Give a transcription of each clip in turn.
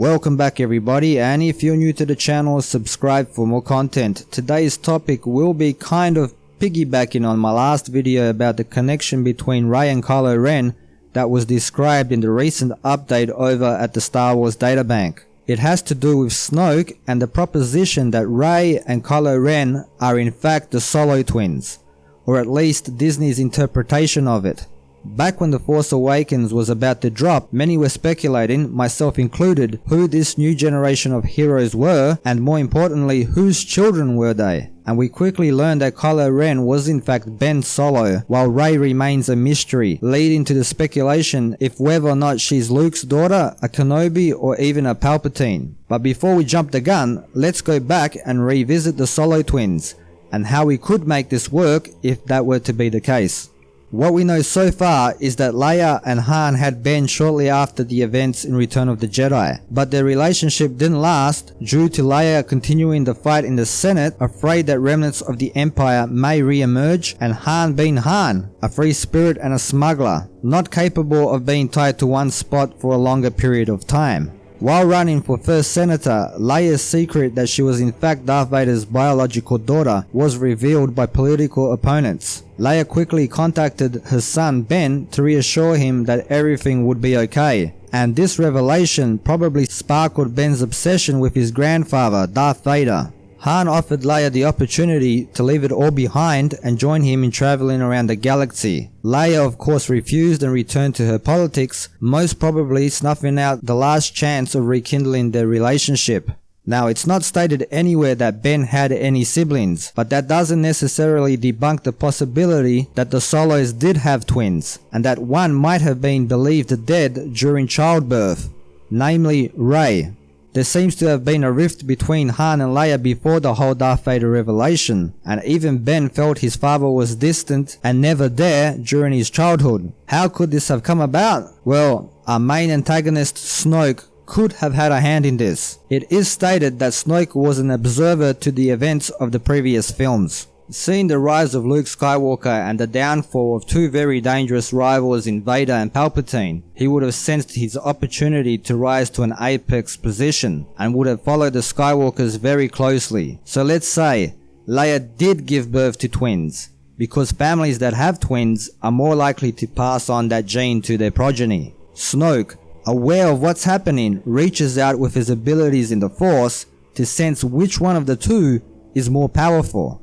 Welcome back everybody, and if you're new to the channel, subscribe for more content. Today's topic will be kind of piggybacking on my last video about the connection between Rey and Kylo Ren that was described in the recent update over at the Star Wars databank. It has to do with Snoke and the proposition that Rey and Kylo Ren are in fact the Solo twins, or at least Disney's interpretation of it. Back when The Force Awakens was about to drop, many were speculating, myself included, who this new generation of heroes were, and more importantly, whose children were they. And we quickly learned that Kylo Ren was in fact Ben Solo, while Rey remains a mystery, leading to the speculation if whether or not she's Luke's daughter, a Kenobi, or even a Palpatine. But before we jump the gun, let's go back and revisit the Solo twins, and how we could make this work if that were to be the case. What we know so far is that Leia and Han had Ben shortly after the events in Return of the Jedi, but their relationship didn't last due to Leia continuing the fight in the Senate, afraid that remnants of the Empire may re-emerge, and Han being Han, a free spirit and a smuggler, not capable of being tied to one spot for a longer period of time. While running for first senator, Leia's secret that she was in fact Darth Vader's biological daughter was revealed by political opponents. Leia quickly contacted her son Ben to reassure him that everything would be okay, and this revelation probably sparkled Ben's obsession with his grandfather, Darth Vader. Han offered Leia the opportunity to leave it all behind and join him in traveling around the galaxy. Leia of course refused and returned to her politics, most probably snuffing out the last chance of rekindling their relationship. Now, it's not stated anywhere that Ben had any siblings, but that doesn't necessarily debunk the possibility that the Solos did have twins, and that one might have been believed dead during childbirth, namely Rey. There seems to have been a rift between Han and Leia before the whole Darth Vader revelation, and even Ben felt his father was distant and never there during his childhood. How could this have come about? Well, our main antagonist Snoke could have had a hand in this. It is stated that Snoke was an observer to the events of the previous films. Seeing the rise of Luke Skywalker and the downfall of two very dangerous rivals in Vader and Palpatine, he would have sensed his opportunity to rise to an apex position and would have followed the Skywalkers very closely. So let's say Leia did give birth to twins, because families that have twins are more likely to pass on that gene to their progeny. Snoke, aware of what's happening, reaches out with his abilities in the Force to sense which one of the two is more powerful.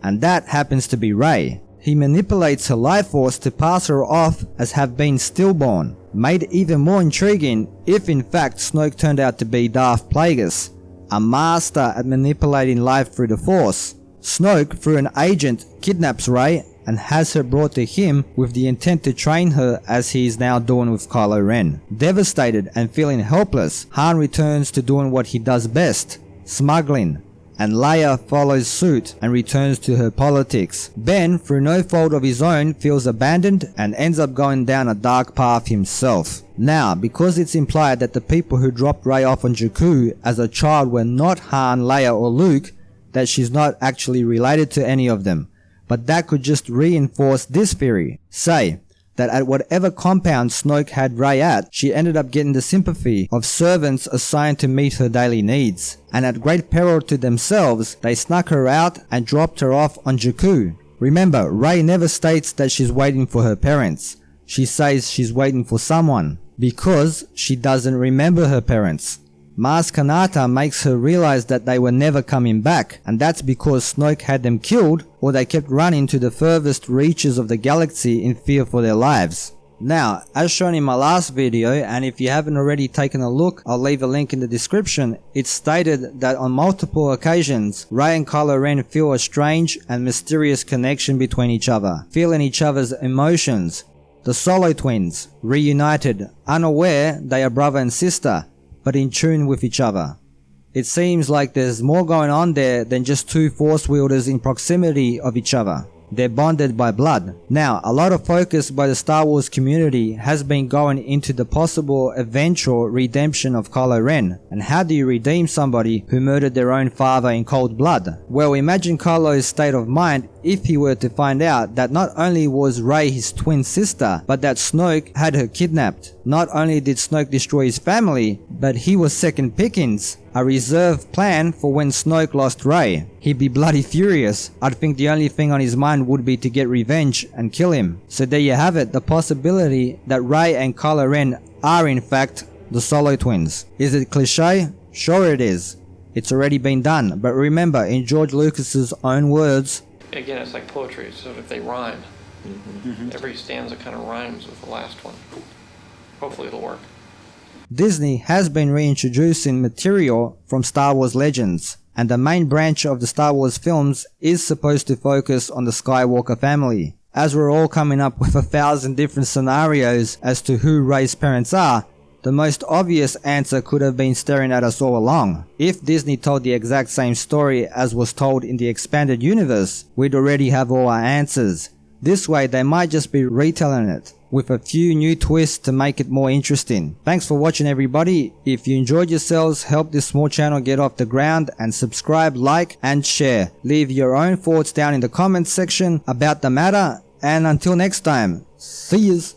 And that happens to be Rey. He manipulates her life force to pass her off as have been stillborn, made even more intriguing if in fact Snoke turned out to be Darth Plagueis, a master at manipulating life through the Force. Snoke, through an agent, kidnaps Rey and has her brought to him with the intent to train her as he is now doing with Kylo Ren. Devastated and feeling helpless, Han returns to doing what he does best, smuggling, and Leia follows suit and returns to her politics. Ben, through no fault of his own, feels abandoned and ends up going down a dark path himself. Now, because it's implied that the people who dropped Rey off on Jakku as a child were not Han, Leia or Luke, that she's not actually related to any of them. But that could just reinforce this theory. Say that at whatever compound Snoke had Rey at, she ended up getting the sympathy of servants assigned to meet her daily needs. And at great peril to themselves, they snuck her out and dropped her off on Jakku. Remember, Rey never states that she's waiting for her parents. She says she's waiting for someone, because she doesn't remember her parents. Maz Kanata makes her realize that they were never coming back, and that's because Snoke had them killed, or they kept running to the furthest reaches of the galaxy in fear for their lives. Now, as shown in my last video, and if you haven't already taken a look, I'll leave a link in the description, it's stated that on multiple occasions, Rey and Kylo Ren feel a strange and mysterious connection between each other, feeling each other's emotions. The Solo twins, reunited, unaware they are brother and sister, but in tune with each other. It seems like there's more going on there than just two Force wielders in proximity of each other. They're bonded by blood. Now, a lot of focus by the Star Wars community has been going into the possible eventual redemption of Kylo Ren. And how do you redeem somebody who murdered their own father in cold blood? Well, imagine Kylo's state of mind if he were to find out that not only was Rey his twin sister, but that Snoke had her kidnapped. Not only did Snoke destroy his family, but he was second pickings, a reserve plan for when Snoke lost Rey. He'd be bloody furious. I'd think the only thing on his mind would be to get revenge and kill him. So there you have it, the possibility that Rey and Kylo Ren are in fact the Solo twins. Is it cliche? Sure it is. It's already been done, but remember, in George Lucas's own words, again, it's like poetry, so if they rhyme, every stanza kind of rhymes with the last one. Hopefully it'll work. Disney has been reintroducing material from Star Wars Legends, and the main branch of the Star Wars films is supposed to focus on the Skywalker family. As we're all coming up with 1,000 different scenarios as to who Rey's parents are, the most obvious answer could have been staring at us all along. If Disney told the exact same story as was told in the expanded universe, we'd already have all our answers. This way they might just be retelling it, with a few new twists to make it more interesting. Thanks for watching everybody. If you enjoyed yourselves, help this small channel get off the ground, and subscribe, like and share. Leave your own thoughts down in the comments section about the matter, and until next time, see yous.